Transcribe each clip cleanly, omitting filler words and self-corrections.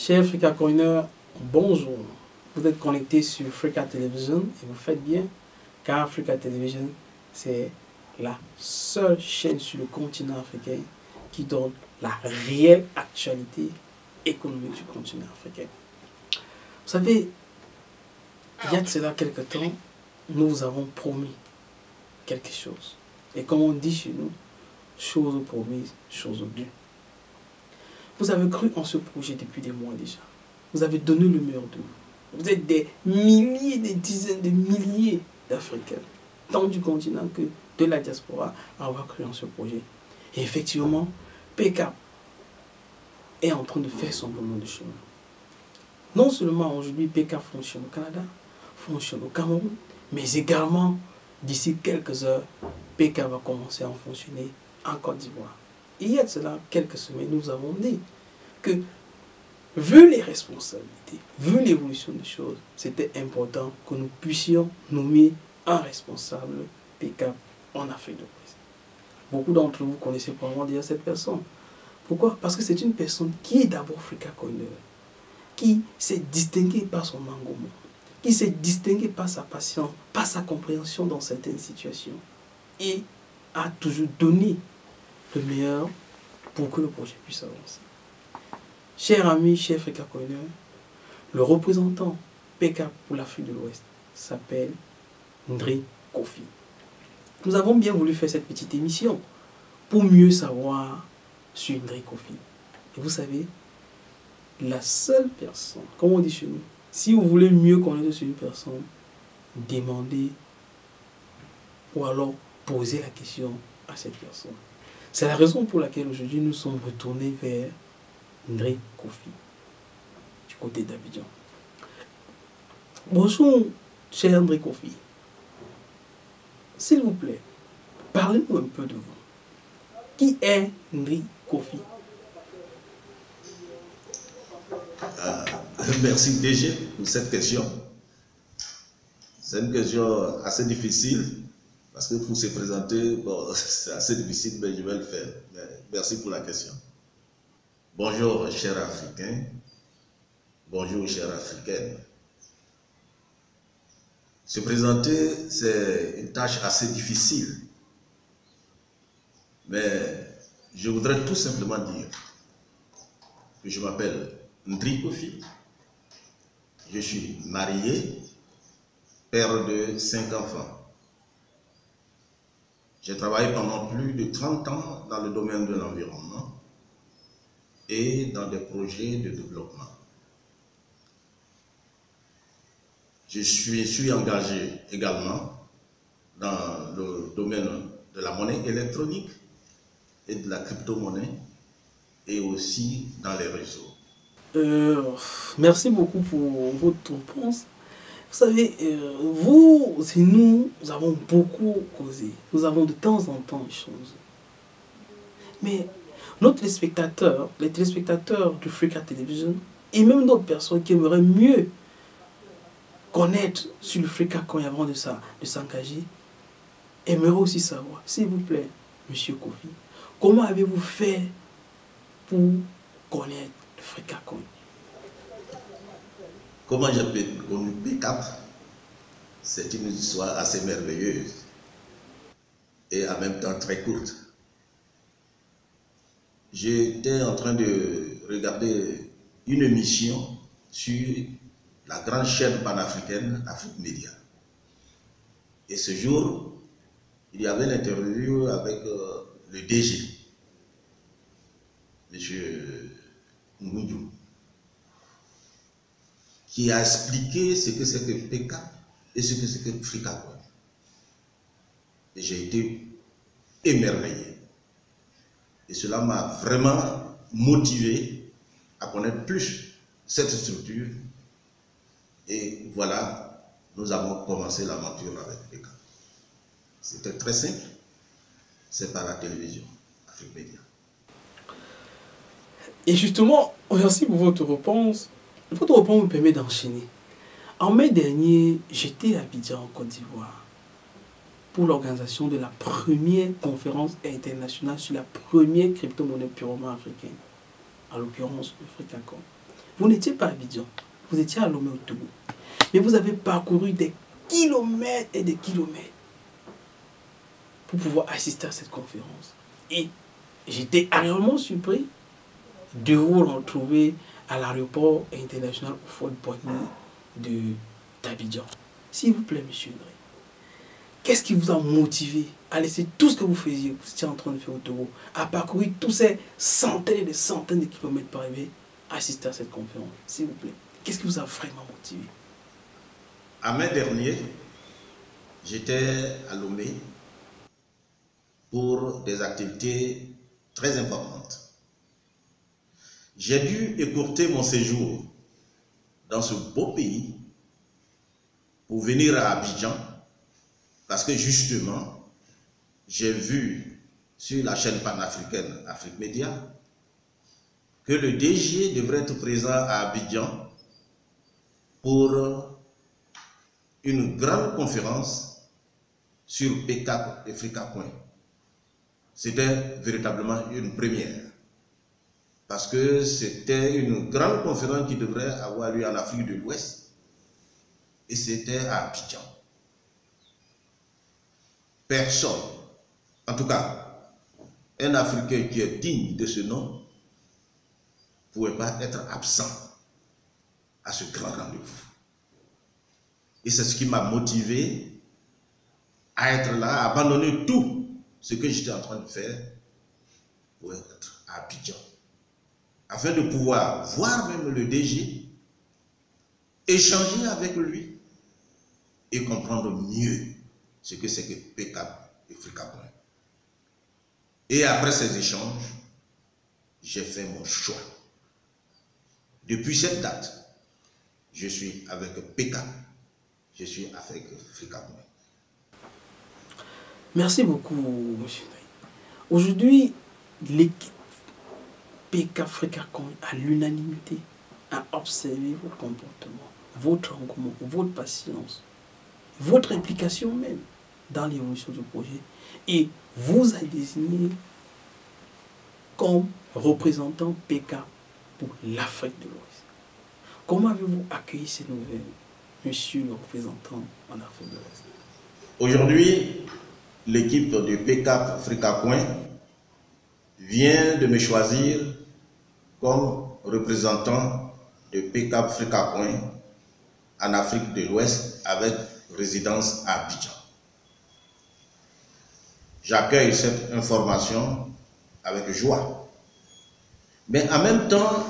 Chers Africa Coiners, bonjour. Vous êtes connectés sur Africa Television et vous faites bien, car Africa Television, c'est la seule chaîne sur le continent africain qui donne la réelle actualité économique du continent africain. Vous savez, il y a de cela quelque temps, nous vous avons promis quelque chose. Et comme on dit chez nous, chose promise, chose due. Vous avez cru en ce projet depuis des mois déjà. Vous avez donné le meilleur de vous. Vous êtes des milliers, des dizaines de milliers d'Africains, tant du continent que de la diaspora, à avoir cru en ce projet. Et effectivement, PCAP est en train de faire son bonhomme de chemin. Non seulement aujourd'hui, PCAP fonctionne au Canada, fonctionne au Cameroun, mais également, d'ici quelques heures, PCAP va commencer à fonctionner en Côte d'Ivoire. Il y a de cela quelques semaines, nous avons dit que, vu les responsabilités, vu l'évolution des choses, c'était important que nous puissions nommer un responsable PCAP en Afrique de l'Ouest. Beaucoup d'entre vous connaissez probablement déjà cette personne. Pourquoi? Parce que c'est une personne qui est d'abord Africa Coiner, qui s'est distinguée par son engouement, qui s'est distinguée par sa patience, par sa compréhension dans certaines situations, et a toujours donné le meilleur pour que le projet puisse avancer. Chers amis, chers Africa Coiner, le représentant PCAP pour l'Afrique de l'Ouest s'appelle Ndri Kofi. Nous avons bien voulu faire cette petite émission pour mieux savoir sur Ndri Kofi. Et vous savez, la seule personne, comme on dit chez nous, si vous voulez mieux connaître sur une personne, demandez ou alors posez la question à cette personne. C'est la raison pour laquelle aujourd'hui nous sommes retournés vers Ndri Kofi, du côté d'Abidjan. Bonjour, cher Ndri Kofi. S'il vous plaît, parlez-nous un peu de vous. Qui est Ndri Kofi? Merci DG pour cette question. C'est une question assez difficile. Parce que pour se présenter, bon, c'est assez difficile, mais je vais le faire. Mais merci pour la question. Bonjour, chers Africains. Bonjour, chères Africaines. Se présenter, c'est une tâche assez difficile. Mais je voudrais tout simplement dire que je m'appelle Ndri Kofi. Je suis marié, père de 5 enfants. J'ai travaillé pendant plus de 30 ans dans le domaine de l'environnement et dans des projets de développement. Je suis engagé également dans le domaine de la monnaie électronique et de la crypto-monnaie et aussi dans les réseaux. Merci beaucoup pour votre réponse. Vous savez, vous et nous avons beaucoup causé. Nous avons de temps en temps échangé. Mais nos téléspectateurs, les téléspectateurs de Africa Television, et même d'autres personnes qui aimeraient mieux connaître sur le Africa Coin avant de s'engager, aimeraient aussi savoir, s'il vous plaît, Monsieur Kofi, comment avez-vous fait pour connaître le Africa Coin? Comment j'ai connu PCAP? C'est une histoire assez merveilleuse et en même temps très courte. J'étais en train de regarder une émission sur la grande chaîne panafricaine Afrique Média. Et ce jour, il y avait l'interview avec le DG, M. Ngundu, qui a expliqué ce que c'est que PCAP et ce que c'est que Africa Coin. Et j'ai été émerveillé. Et cela m'a vraiment motivé à connaître plus cette structure. Et voilà, nous avons commencé l'aventure avec PCAP. C'était très simple. C'est par la télévision, Afrique Média. Et justement, merci pour votre réponse. Votre réponse me permet d'enchaîner. En mai dernier, j'étais à Abidjan, en Côte d'Ivoire, pour l'organisation de la première conférence internationale sur la première crypto-monnaie purement africaine, en l'occurrence le Africa Coin. Vous n'étiez pas à Abidjan, vous étiez à Lomé au Togo. Mais vous avez parcouru des kilomètres et des kilomètres pour pouvoir assister à cette conférence. Et j'étais agréablement surpris de vous retrouver à l'aéroport international Houphouët-Boigny d'Abidjan. S'il vous plaît, monsieur Ndré, qu'est-ce qui vous a motivé à laisser tout ce que vous faisiez, vous étiez en train de faire au Togo, à parcourir tous ces centaines et des centaines de kilomètres pour arriver à assister à cette conférence? S'il vous plaît, qu'est-ce qui vous a vraiment motivé? En mai dernier, j'étais à Lomé pour des activités très importantes. J'ai dû écourter mon séjour dans ce beau pays pour venir à Abidjan parce que justement, j'ai vu sur la chaîne panafricaine Afrique Média que le DG devrait être présent à Abidjan pour une grande conférence sur PECAP et FRICACOIN. C'était véritablement une première. Parce que c'était une grande conférence qui devrait avoir lieu en Afrique de l'Ouest. Et c'était à Abidjan. Personne, en tout cas, un Africain qui est digne de ce nom, ne pouvait pas être absent à ce grand rendez-vous. Et c'est ce qui m'a motivé à être là, à abandonner tout ce que j'étais en train de faire pour être à Abidjan. Afin de pouvoir voir même le DG, échanger avec lui et comprendre mieux ce que c'est que PECAP et FRICACOIN. Et après ces échanges, j'ai fait mon choix. Depuis cette date, je suis avec PECAP, je suis avec FRICACOIN. Merci beaucoup, M. Ndré. Aujourd'hui, l'équipe PECAP FRICACOIN à l'unanimité a observé vos comportements, votre engouement, votre patience, votre implication même dans l'évolution du projet et vous a désigné comme représentant PECAP pour l'Afrique de l'Ouest. Comment avez-vous accueilli ces nouvelles, monsieur le représentant en Afrique de l'Ouest? Aujourd'hui, l'équipe de PECAP FRICACOIN vient de me choisir comme représentant de PECAP FRICACOIN en Afrique de l'Ouest avec résidence à Abidjan. J'accueille cette information avec joie. Mais en même temps,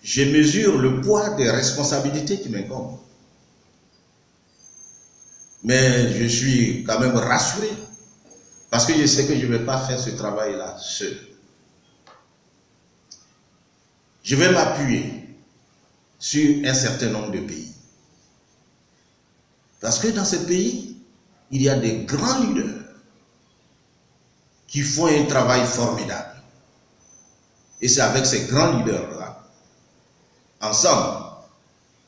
je mesure le poids des responsabilités qui m'incombent. Mais je suis quand même rassuré parce que je sais que je ne vais pas faire ce travail-là seul. Je vais m'appuyer sur un certain nombre de pays. Parce que dans ces pays, il y a des grands leaders qui font un travail formidable. Et c'est avec ces grands leaders-là, ensemble,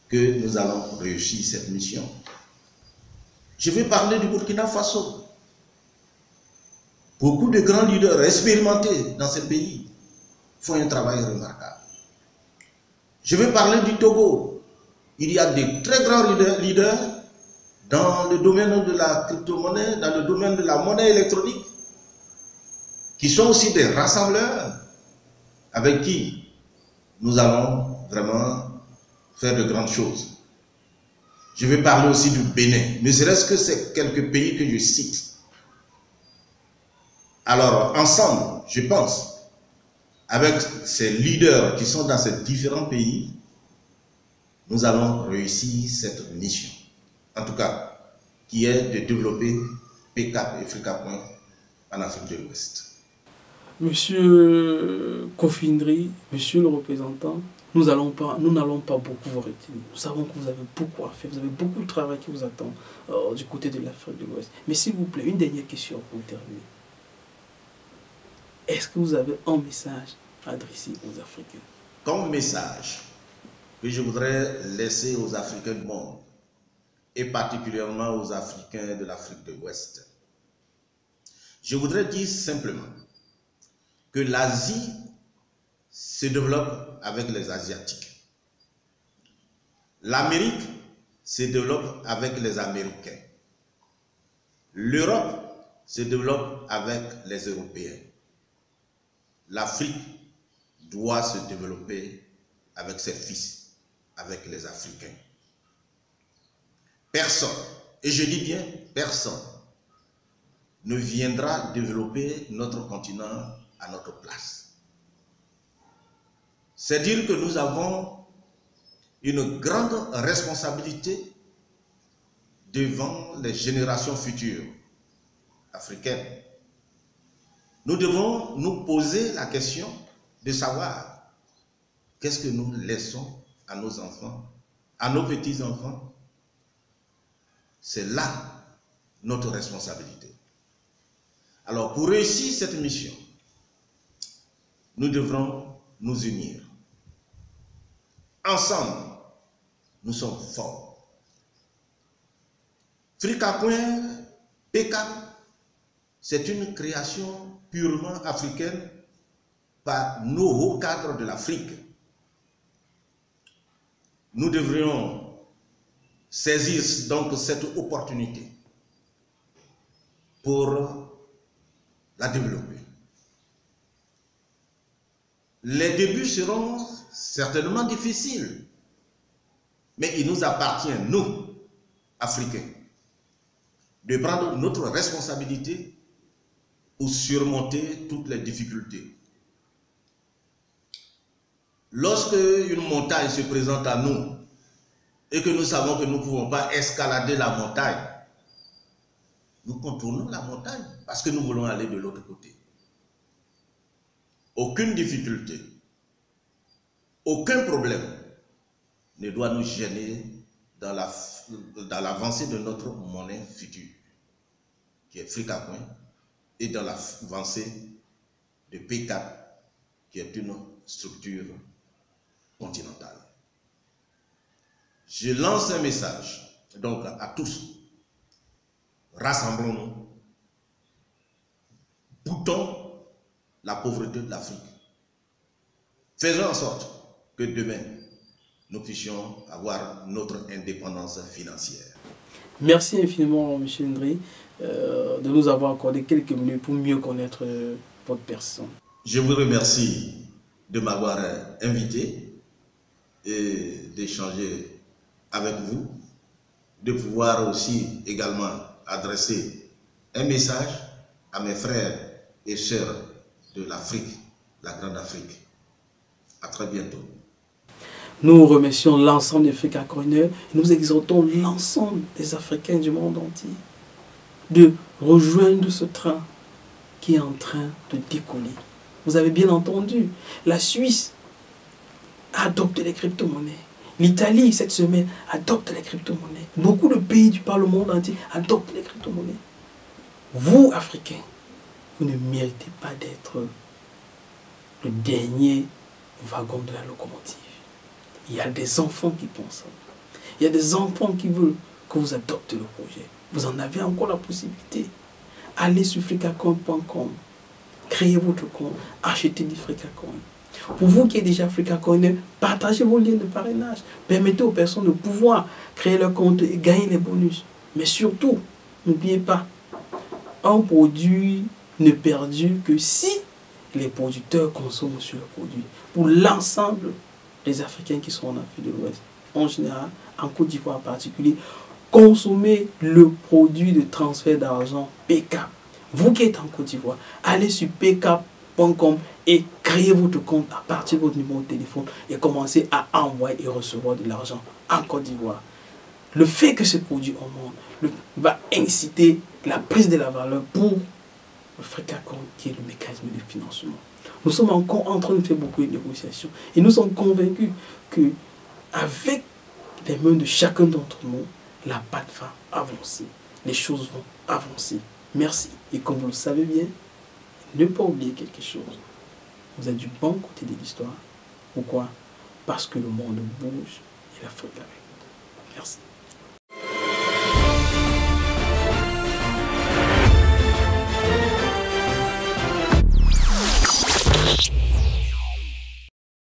que nous allons réussir cette mission. Je vais parler du Burkina Faso. Beaucoup de grands leaders expérimentés dans ce pays font un travail remarquable. Je vais parler du Togo. Il y a des très grands leaders dans le domaine de la crypto-monnaie, dans le domaine de la monnaie électronique, qui sont aussi des rassembleurs avec qui nous allons vraiment faire de grandes choses. Je vais parler aussi du Bénin, ne serait-ce que ces quelques pays que je cite. Alors, ensemble, je pense, avec ces leaders qui sont dans ces différents pays, nous allons réussir cette mission. En tout cas, qui est de développer PECAP et FRICACOIN en Afrique de l'Ouest. Monsieur Kofi Ndré, monsieur le représentant, nous n'allons pas beaucoup vous retenir. Nous savons que vous avez beaucoup à faire, vous avez beaucoup de travail qui vous attend du côté de l'Afrique de l'Ouest. Mais s'il vous plaît, une dernière question pour terminer. Est-ce que vous avez un message à adresser aux Africains? Comme message que je voudrais laisser aux Africains du monde, et particulièrement aux Africains de l'Afrique de l'Ouest, je voudrais dire simplement que l'Asie se développe avec les Asiatiques. L'Amérique se développe avec les Américains. L'Europe se développe avec les Européens. L'Afrique doit se développer avec ses fils, avec les Africains. Personne, et je dis bien personne, ne viendra développer notre continent à notre place. C'est dire que nous avons une grande responsabilité devant les générations futures africaines. Nous devons nous poser la question de savoir qu'est-ce que nous laissons à nos enfants, à nos petits-enfants. C'est là notre responsabilité. Alors, pour réussir cette mission, nous devrons nous unir. Ensemble, nous sommes forts. Frikakoin, PECAP, c'est une création purement africaine par nos hauts cadres de l'Afrique. Nous devrions saisir donc cette opportunité pour la développer. Les débuts seront certainement difficiles, mais il nous appartient, nous, Africains, de prendre notre responsabilité pour surmonter toutes les difficultés. Lorsque une montagne se présente à nous et que nous savons que nous ne pouvons pas escalader la montagne, nous contournons la montagne parce que nous voulons aller de l'autre côté. Aucune difficulté, aucun problème ne doit nous gêner dans l'avancée de notre monnaie future, qui est Frikakoin, et dans l'avancée de PECAP, qui est une structure continentale. Je lance un message donc à tous. Rassemblons-nous, boutons la pauvreté de l'Afrique. Faisons en sorte que demain, nous puissions avoir notre indépendance financière. Merci infiniment, M. Ndri, de nous avoir accordé quelques minutes pour mieux connaître votre personne. Je vous remercie de m'avoir invité et d'échanger avec vous, de pouvoir aussi également adresser un message à mes frères et sœurs de l'Afrique, la Grande Afrique. À très bientôt. Nous remercions l'ensemble des Frikakoineurs et nous exhortons l'ensemble des Africains du monde entier de rejoindre ce train qui est en train de décoller. Vous avez bien entendu, la Suisse adopte les crypto-monnaies. L'Italie, cette semaine, adopte les crypto-monnaies. Beaucoup de pays par le monde entier adoptent les crypto-monnaies. Vous, Africains, vous ne méritez pas d'être le dernier wagon de la locomotive. Il y a des enfants qui pensent. Il y a des enfants qui veulent que vous adoptez le projet. Vous en avez encore la possibilité. Allez sur frikacoin.com, créez votre compte, achetez des Frikacoin. Pour vous qui êtes déjà Frikacoineur, partagez vos liens de parrainage. Permettez aux personnes de pouvoir créer leur compte et gagner les bonus. Mais surtout, n'oubliez pas, un produit ne perdure que si les producteurs consomment sur le produit. Pour l'ensemble des Africains qui sont en Afrique de l'Ouest, en général, en Côte d'Ivoire en particulier, consommez le produit de transfert d'argent PECAP. Vous qui êtes en Côte d'Ivoire, allez sur pecap.com et créez votre compte à partir de votre numéro de téléphone et commencez à envoyer et recevoir de l'argent en Côte d'Ivoire. Le fait que ce produit augmente va inciter la prise de la valeur pour le Frikacoin qui est le mécanisme de financement. Nous sommes encore en train de faire beaucoup de négociations et nous sommes convaincus que avec les mains de chacun d'entre nous, la patte va avancer, les choses vont avancer. Merci. Et comme vous le savez bien, ne pas oublier quelque chose. Vous êtes du bon côté de l'histoire. Pourquoi? Parce que le monde bouge et l'Afrique avec. Merci.